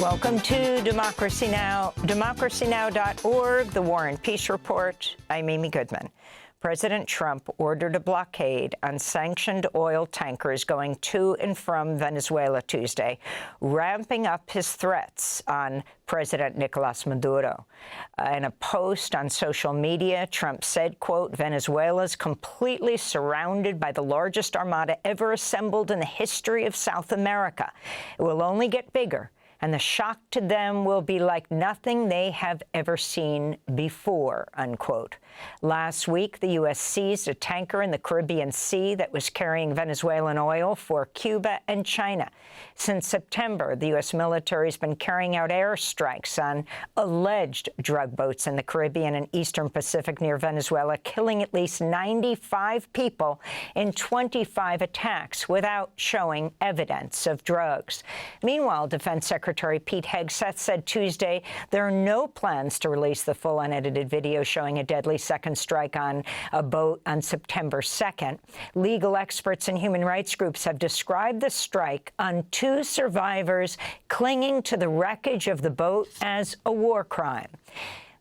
Welcome to Democracy Now!, democracynow.org, the War and Peace Report. I'm Amy Goodman. President Trump ordered a blockade on sanctioned oil tankers going to and from Venezuela Tuesday, ramping up his threats on President Nicolas Maduro. In a post on social media, Trump said, quote, "Venezuela is completely surrounded by the largest armada ever assembled in the history of South America. It will only get bigger, and the shock to them will be like nothing they have ever seen before," unquote. Last week, the U.S. seized a tanker in the Caribbean Sea that was carrying Venezuelan oil for Cuba and China. Since September, the U.S. military has been carrying out airstrikes on alleged drug boats in the Caribbean and Eastern Pacific near Venezuela, killing at least 95 people in 25 attacks without showing evidence of drugs. Meanwhile, Defense Secretary Pete Hegseth said Tuesday there are no plans to release the full unedited video showing a deadly second strike on a boat on September 2nd. Legal experts and human rights groups have described the strike on two survivors clinging to the wreckage of the boat as a war crime.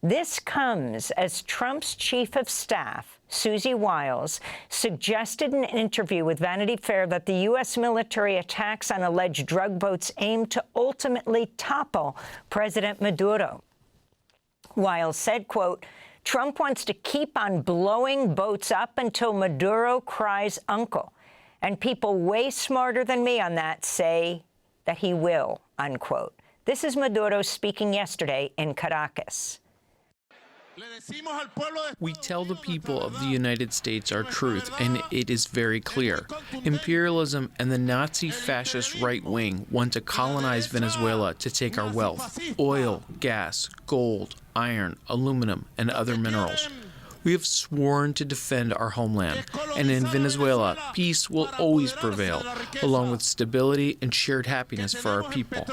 This comes as Trump's chief of staff, Susie Wiles, suggested in an interview with Vanity Fair that the U.S. military attacks on alleged drug boats aim to ultimately topple President Maduro. Wiles said, quote, "Trump wants to keep on blowing boats up until Maduro cries uncle. And people way smarter than me on that say that he will," unquote. This is Maduro speaking yesterday in Caracas. We tell the people of the United States our truth, and it is very clear. Imperialism and the Nazi-fascist right wing want to colonize Venezuela to take our wealth: oil, gas, gold, iron, aluminum, and other minerals. We have sworn to defend our homeland, and in Venezuela, peace will always prevail, along with stability and shared happiness for our people.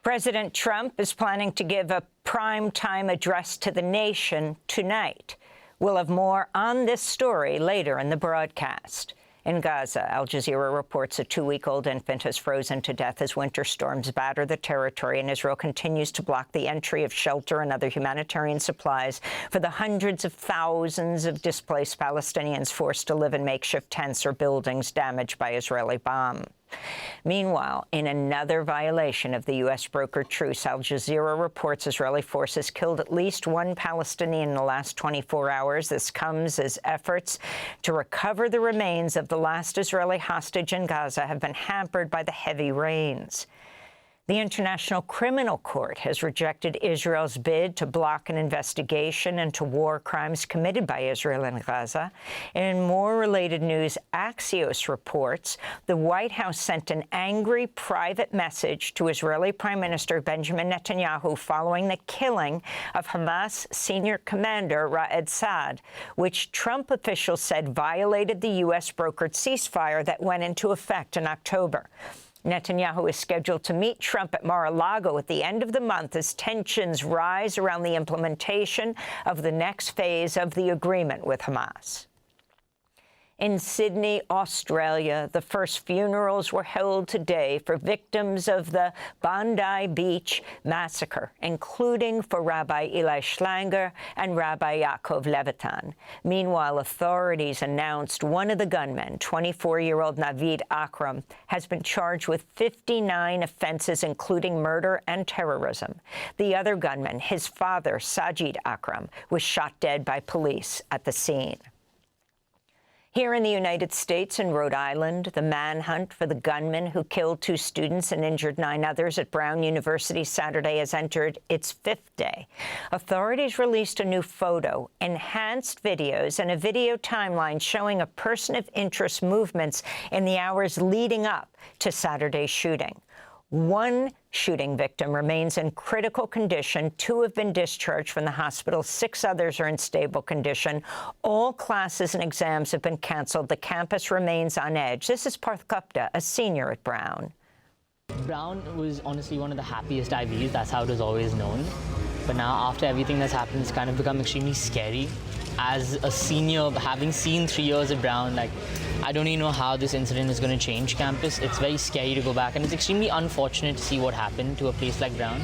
President Trump is planning to give a prime-time address to the nation tonight. We'll have more on this story later in the broadcast. In Gaza, Al Jazeera reports a 2-week-old infant has frozen to death as winter storms batter the territory, and Israel continues to block the entry of shelter and other humanitarian supplies for the hundreds of thousands of displaced Palestinians forced to live in makeshift tents or buildings damaged by Israeli bombs. Meanwhile, in another violation of the U.S.-brokered truce, Al Jazeera reports Israeli forces killed at least one Palestinian in the last 24 hours. This comes as efforts to recover the remains of the last Israeli hostage in Gaza have been hampered by the heavy rains. The International Criminal Court has rejected Israel's bid to block an investigation into war crimes committed by Israel in Gaza. In more related news, Axios reports the White House sent an angry private message to Israeli Prime Minister Benjamin Netanyahu following the killing of Hamas senior commander Raed Saad, which Trump officials said violated the U.S.-brokered ceasefire that went into effect in October. Netanyahu is scheduled to meet Trump at Mar-a-Lago at the end of the month as tensions rise around the implementation of the next phase of the agreement with Hamas. In Sydney, Australia, the first funerals were held today for victims of the Bondi Beach massacre, including for Rabbi Eli Schlanger and Rabbi Yaakov Levitan. Meanwhile, authorities announced one of the gunmen, 24-year-old Navid Akram, has been charged with 59 offenses, including murder and terrorism. The other gunman, his father, Sajid Akram, was shot dead by police at the scene. Here in the United States and Rhode Island, the manhunt for the gunman who killed 2 students and injured 9 others at Brown University Saturday has entered its 5th day. Authorities released a new photo, enhanced videos, and a video timeline showing a person of interest movements in the hours leading up to Saturday's shooting. One shooting victim remains in critical condition. 2 have been discharged from the hospital. 6 others are in stable condition. All classes and exams have been canceled. The campus remains on edge. This is Parth Gupta, a senior at Brown. Brown was honestly one of the happiest IVs. That's how it was always known. But now, after everything that's happened, it's kind of become extremely scary. As a senior, having seen 3 years at Brown, I don't even know how this incident is going to change campus. It's very scary to go back, and it's extremely unfortunate to see what happened to a place like Brown.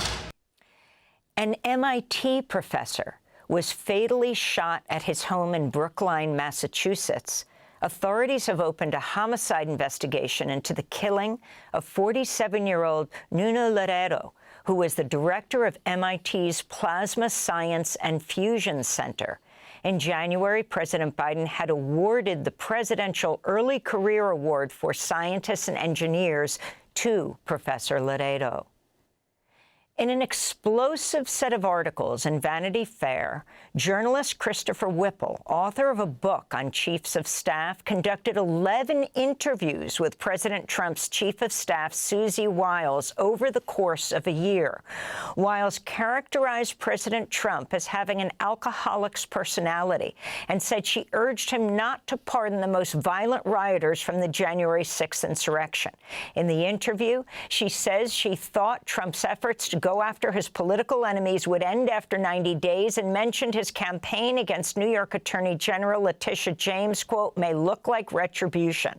An MIT professor was fatally shot at his home in Brookline, Massachusetts. Authorities have opened a homicide investigation into the killing of 47-year-old Nuno Loureiro, who was the director of MIT's Plasma Science and Fusion Center. In January, President Biden had awarded the Presidential Early Career Award for Scientists and Engineers to Professor Loureiro. In an explosive set of articles in Vanity Fair, journalist Christopher Whipple, author of a book on chiefs of staff, conducted 11 interviews with President Trump's chief of staff, Susie Wiles, over the course of a year. Wiles characterized President Trump as having an alcoholic's personality and said she urged him not to pardon the most violent rioters from the January 6th insurrection. In the interview, she says she thought Trump's efforts to go after his political enemies would end after 90 days and mentioned his campaign against New York Attorney General Letitia James, quote, may look like retribution.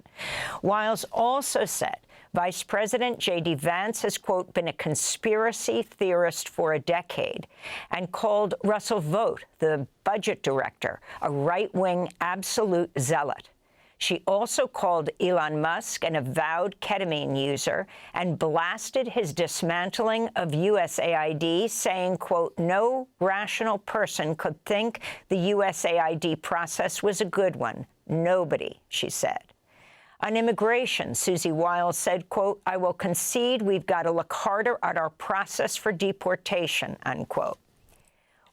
Wiles also said Vice President J.D. Vance has, quote, been a conspiracy theorist for a decade, and called Russell Vought, the budget director, a right-wing absolute zealot. She also called Elon Musk an avowed ketamine user and blasted his dismantling of USAID, saying, quote, no rational person could think the USAID process was a good one. Nobody, she said. On immigration, Susie Wiles said, quote, I will concede we've got to look harder at our process for deportation, unquote.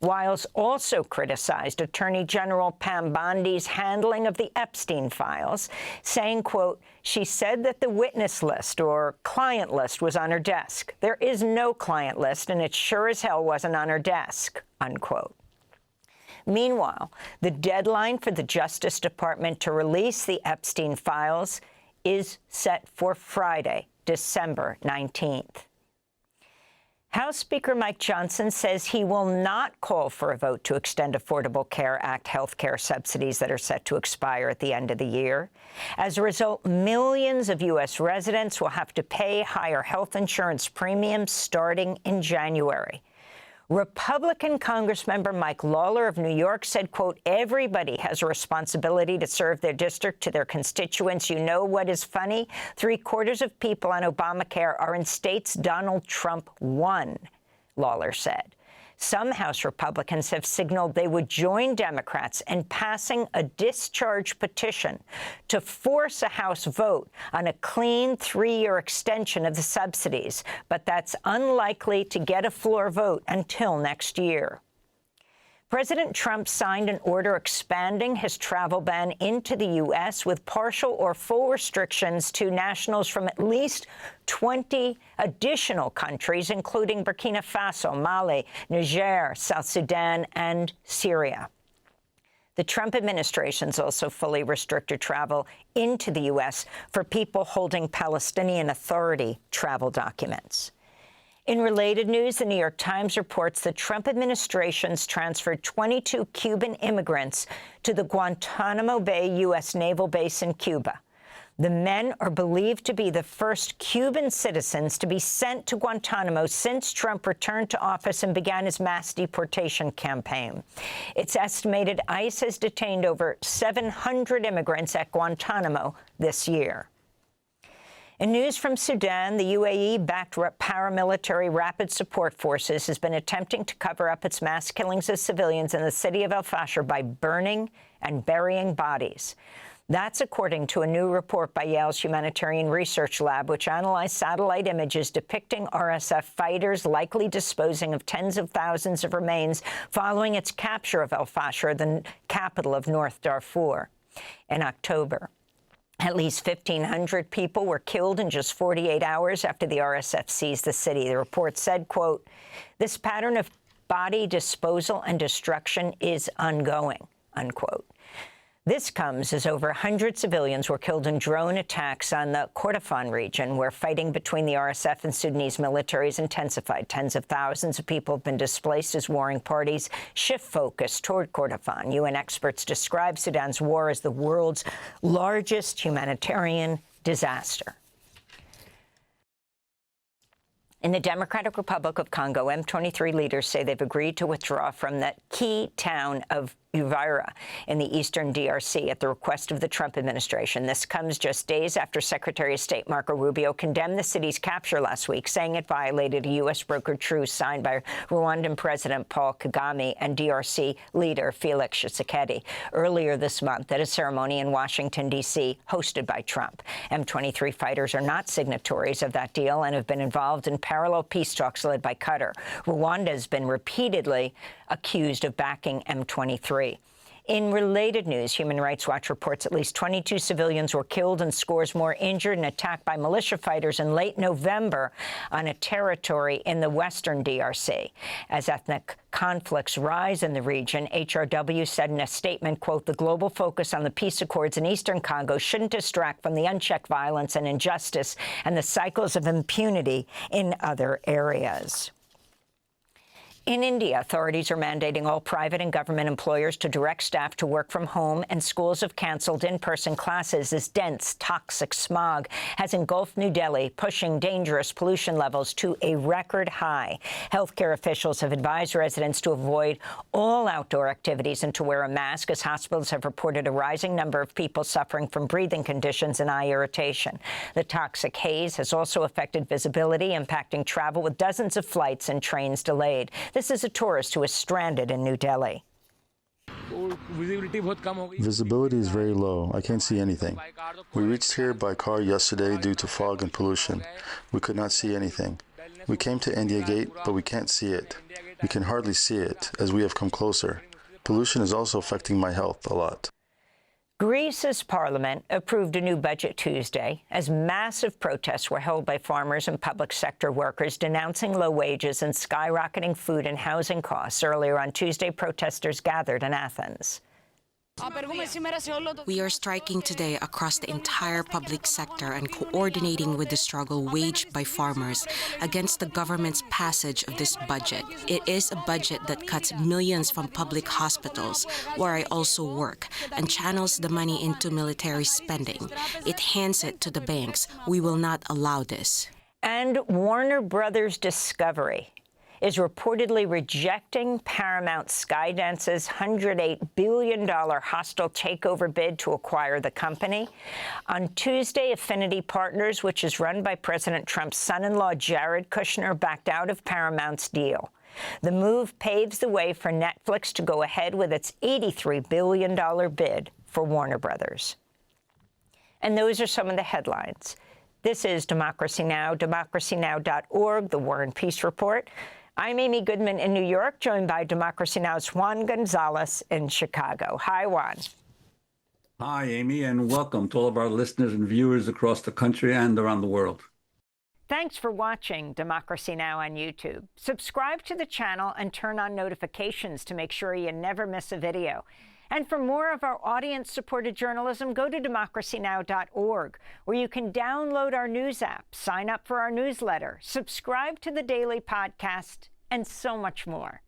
Wiles also criticized Attorney General Pam Bondi's handling of the Epstein files, saying, quote, she said that the witness list or client list was on her desk. There is no client list, and it sure as hell wasn't on her desk, unquote. Meanwhile, the deadline for the Justice Department to release the Epstein files is set for Friday, December 19th. House Speaker Mike Johnson says he will not call for a vote to extend Affordable Care Act health care subsidies that are set to expire at the end of the year. As a result, millions of U.S. residents will have to pay higher health insurance premiums starting in January. Republican Congressmember Mike Lawler of New York said, quote, everybody has a responsibility to serve their district to their constituents. You know what is funny? 3/4 of people on Obamacare are in states Donald Trump won, Lawler said. Some House Republicans have signaled they would join Democrats in passing a discharge petition to force a House vote on a clean 3-year extension of the subsidies, but that's unlikely to get a floor vote until next year. President Trump signed an order expanding his travel ban into the U.S. with partial or full restrictions to nationals from at least 20 additional countries, including Burkina Faso, Mali, Niger, South Sudan, and Syria. The Trump administration's also fully restricted travel into the U.S. for people holding Palestinian Authority travel documents. In related news, the New York Times reports the Trump administration's transferred 22 Cuban immigrants to the Guantanamo Bay U.S. naval base in Cuba. The men are believed to be the first Cuban citizens to be sent to Guantanamo since Trump returned to office and began his mass deportation campaign. It's estimated ICE has detained over 700 immigrants at Guantanamo this year. In news from Sudan, the UAE-backed paramilitary Rapid Support Forces has been attempting to cover up its mass killings of civilians in the city of El Fasher by burning and burying bodies. That's according to a new report by Yale's Humanitarian Research Lab, which analyzed satellite images depicting RSF fighters likely disposing of tens of thousands of remains following its capture of El Fasher, the capital of North Darfur, in October. At least 1,500 people were killed in just 48 hours after the RSF seized the city. The report said, quote, this pattern of body disposal and destruction is ongoing, unquote. This comes as over 100 civilians were killed in drone attacks on the Kordofan region, where fighting between the RSF and Sudanese militaries intensified. Tens of thousands of people have been displaced as warring parties shift focus toward Kordofan. UN experts describe Sudan's war as the world's largest humanitarian disaster. In the Democratic Republic of Congo, M23 leaders say they've agreed to withdraw from the key town of Uvira in the eastern DRC at the request of the Trump administration. This comes just days after Secretary of State Marco Rubio condemned the city's capture last week, saying it violated a U.S.-brokered truce signed by Rwandan President Paul Kagame and DRC leader Felix Tshisekedi earlier this month at a ceremony in Washington, D.C., hosted by Trump. M23 fighters are not signatories of that deal and have been involved in parallel peace talks led by Qatar. Rwanda has been repeatedly accused of backing M23. In related news, Human Rights Watch reports at least 22 civilians were killed and scores more injured in an attack by militia fighters in late November on a territory in the western DRC. As ethnic conflicts rise in the region, HRW said in a statement, quote, "The global focus on the peace accords in eastern Congo shouldn't distract from the unchecked violence and injustice and the cycles of impunity in other areas." In India, authorities are mandating all private and government employers to direct staff to work from home, and schools have canceled in-person classes as dense, toxic smog has engulfed New Delhi, pushing dangerous pollution levels to a record high. Healthcare officials have advised residents to avoid all outdoor activities and to wear a mask, as hospitals have reported a rising number of people suffering from breathing conditions and eye irritation. The toxic haze has also affected visibility, impacting travel, with dozens of flights and trains delayed. This is a tourist who is stranded in New Delhi. Visibility is very low. I can't see anything. We reached here by car yesterday due to fog and pollution. We could not see anything. We came to India Gate, but we can't see it. We can hardly see it, as we have come closer. Pollution is also affecting my health a lot. Greece's parliament approved a new budget Tuesday as massive protests were held by farmers and public sector workers denouncing low wages and skyrocketing food and housing costs. Earlier on Tuesday, protesters gathered in Athens. We are striking today across the entire public sector and coordinating with the struggle waged by farmers against the government's passage of this budget. It is a budget that cuts millions from public hospitals, where I also work, and channels the money into military spending. It hands it to the banks. We will not allow this. And Warner Brothers Discovery is reportedly rejecting Paramount Skydance's $108 billion hostile takeover bid to acquire the company. On Tuesday, Affinity Partners, which is run by President Trump's son-in-law Jared Kushner, backed out of Paramount's deal. The move paves the way for Netflix to go ahead with its $83 billion bid for Warner Brothers. And those are some of the headlines. This is Democracy Now!, democracynow.org, the War and Peace Report. I'm Amy Goodman in New York, joined by Democracy Now!'s Juan Gonzalez in Chicago. Hi, Juan. Hi, Amy, and welcome to all of our listeners and viewers across the country and around the world. Thanks for watching Democracy Now! On YouTube. Subscribe to the channel and turn on notifications to make sure you never miss a video. And for more of our audience-supported journalism, go to democracynow.org, where you can download our news app, sign up for our newsletter, subscribe to the daily podcast, and so much more.